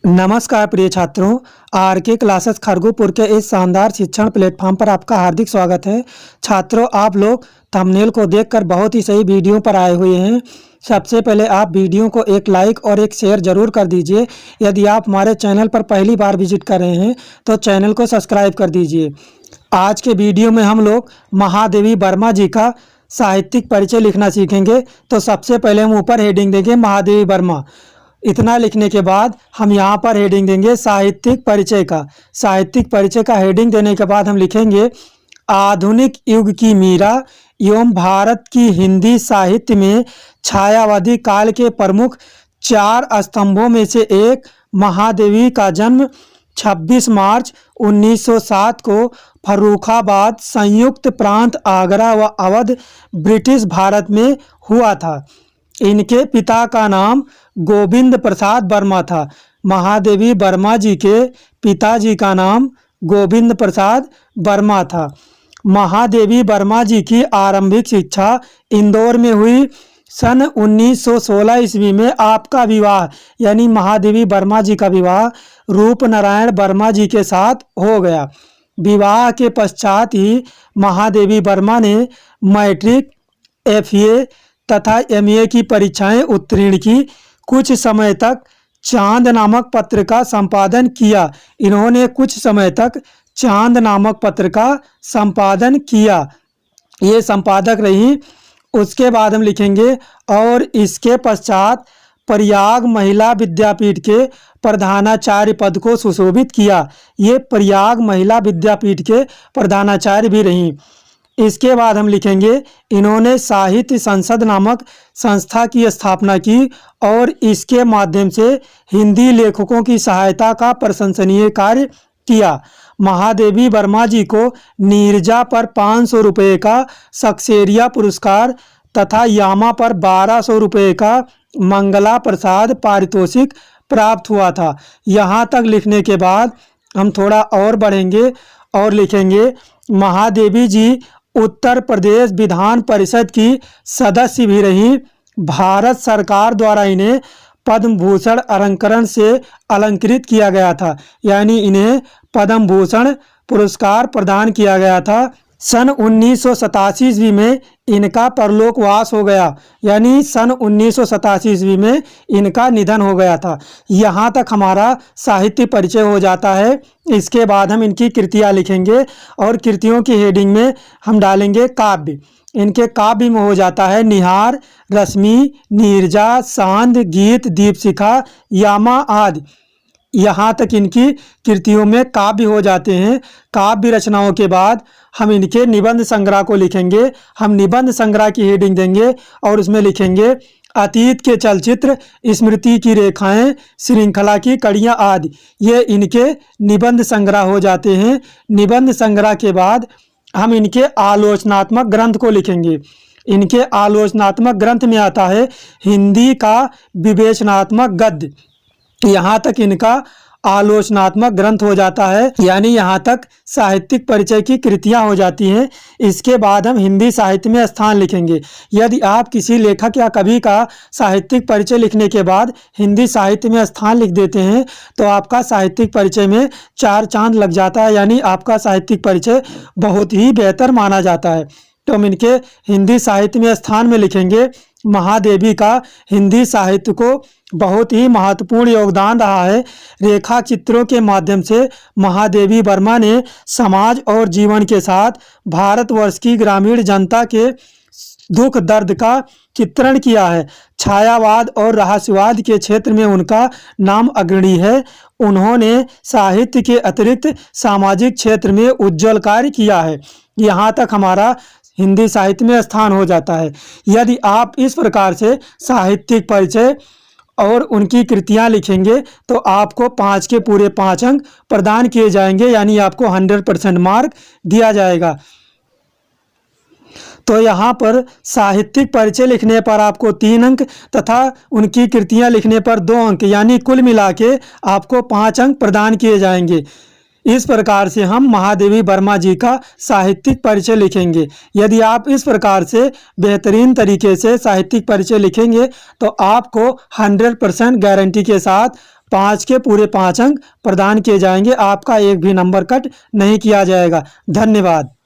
नमस्कार प्रिय छात्रों, आर के क्लासेस खरगोपुर के इस शानदार शिक्षण प्लेटफॉर्म पर आपका हार्दिक स्वागत है। छात्रों, आप लोग थंबनेल को देखकर बहुत ही सही वीडियो पर आए हुए हैं। सबसे पहले आप वीडियो को एक लाइक और एक शेयर जरूर कर दीजिए। यदि आप हमारे चैनल पर पहली बार विजिट कर रहे हैं तो चैनल को सब्सक्राइब कर दीजिए। आज के वीडियो में हम लोग महादेवी वर्मा जी का साहित्यिक परिचय लिखना सीखेंगे। तो सबसे पहले हम ऊपर हेडिंग देंगे महादेवी वर्मा। इतना लिखने के बाद हम यहाँ पर हेडिंग देंगे साहित्यिक परिचय का। साहित्यिक परिचय का हेडिंग देने के बाद हम लिखेंगे आधुनिक युग की मीरा एवं भारत की हिंदी साहित्य में छायावादी काल के प्रमुख 4 स्तंभों में से एक महादेवी का जन्म 26 मार्च 1907 को फर्रुखाबाद संयुक्त प्रांत आगरा व अवध ब्रिटिश भारत में हुआ था। इनके पिता का नाम गोविंद प्रसाद वर्मा था। महादेवी वर्मा जी के पिताजी का नाम गोविंद प्रसाद वर्मा था। महादेवी वर्मा जी की आरंभिक शिक्षा इंदौर में हुई। सन 1916 ईस्वी में आपका विवाह यानी महादेवी वर्मा जी का विवाह रूपनारायण वर्मा जी के साथ हो गया। विवाह के पश्चात ही महादेवी वर्मा ने मैट्रिक, FA तथा MA की परीक्षाएं उत्तीर्ण की। कुछ समय तक चांद नामक पत्र का संपादन किया। इन्होंने कुछ समय तक चांद नामक पत्र का संपादन किया, ये संपादक रही। उसके बाद हम लिखेंगे और इसके पश्चात प्रयाग महिला विद्यापीठ के प्रधानाचार्य पद को सुशोभित किया। ये प्रयाग महिला विद्यापीठ के प्रधानाचार्य भी रहीं। इसके बाद हम लिखेंगे इन्होंने साहित्य संसद नामक संस्था की स्थापना की और इसके माध्यम से हिंदी लेखकों की सहायता का प्रशंसनीय कार्य किया। महादेवी वर्मा जी को नीरजा पर 500 रुपये का सक्सेरिया पुरस्कार तथा यामा पर 1200 रुपये का मंगला प्रसाद पारितोषिक प्राप्त हुआ था। यहाँ तक लिखने के बाद हम थोड़ा और बढ़ेंगे और लिखेंगे महादेवी जी उत्तर प्रदेश विधान परिषद की सदस्य भी रहीं। भारत सरकार द्वारा इन्हें पद्म भूषण अलंकरण से अलंकृत किया गया था, यानी इन्हें पद्म भूषण पुरस्कार प्रदान किया गया था। सन 1987 ईस्वी में इनका परलोकवास हो गया, यानी सन 1987 ईस्वी में इनका निधन हो गया था। यहाँ तक हमारा साहित्य परिचय हो जाता है। इसके बाद हम इनकी कृतियाँ लिखेंगे और कृतियों की हेडिंग में हम डालेंगे काव्य। इनके काव्य में हो जाता है निहार, रश्मि, नीरजा, सांद, गीत, दीपशिखा, यामा आदि। यहाँ तक इनकी कृतियों में काव्य हो जाते हैं। काव्य रचनाओं के बाद हम इनके निबंध संग्रह को लिखेंगे। हम निबंध संग्रह की हेडिंग देंगे और उसमें लिखेंगे अतीत के चलचित्र, स्मृति की रेखाएं, श्रृंखला की कड़ियाँ आदि। ये इनके निबंध संग्रह हो जाते हैं। निबंध संग्रह के बाद हम इनके आलोचनात्मक ग्रंथ को लिखेंगे। इनके आलोचनात्मक ग्रंथ में आता है हिंदी का विवेचनात्मक गद्य। यहाँ तक इनका आलोचनात्मक ग्रंथ हो जाता है, यानी यहाँ तक साहित्यिक परिचय की कृतियाँ हो जाती हैं। इसके बाद हम हिंदी साहित्य में स्थान लिखेंगे। यदि आप किसी लेखक या कवि का साहित्यिक परिचय लिखने के बाद हिंदी साहित्य में स्थान लिख देते हैं तो आपका साहित्यिक परिचय में 4 चांद लग जाता है, यानी आपका साहित्यिक परिचय बहुत ही बेहतर माना जाता है। तो हम इनके हिंदी साहित्य में स्थान में लिखेंगे महादेवी का हिंदी साहित्य को बहुत ही महत्वपूर्ण योगदान रहा है। रेखा चित्रों के माध्यम से महादेवी वर्मा ने समाज और जीवन के साथ भारतवर्ष की ग्रामीण जनता के दुख दर्द का चित्रण किया है। छायावाद और रहस्यवाद के क्षेत्र में उनका नाम अग्रणी है। उन्होंने साहित्य के अतिरिक्त सामाजिक क्षेत्र में उज्ज्वल कार्य किया है। यहाँ तक हमारा हिंदी साहित्य में स्थान हो जाता है। यदि आप इस प्रकार से साहित्यिक परिचय और उनकी कृतियाँ लिखेंगे तो आपको 5 के पूरे 5 अंक प्रदान किए जाएंगे, यानी आपको 100% मार्क दिया जाएगा। तो यहाँ पर साहित्यिक परिचय लिखने पर आपको 3 अंक तथा उनकी कृतियाँ लिखने पर 2 अंक, यानी कुल मिला के आपको 5 अंक प्रदान किए जाएंगे। इस प्रकार से हम महादेवी वर्मा जी का साहित्यिक परिचय लिखेंगे। यदि आप इस प्रकार से बेहतरीन तरीके से साहित्यिक परिचय लिखेंगे तो आपको 100% गारंटी के साथ 5 के पूरे 5 अंक प्रदान किए जाएंगे। आपका एक भी नंबर कट नहीं किया जाएगा। धन्यवाद।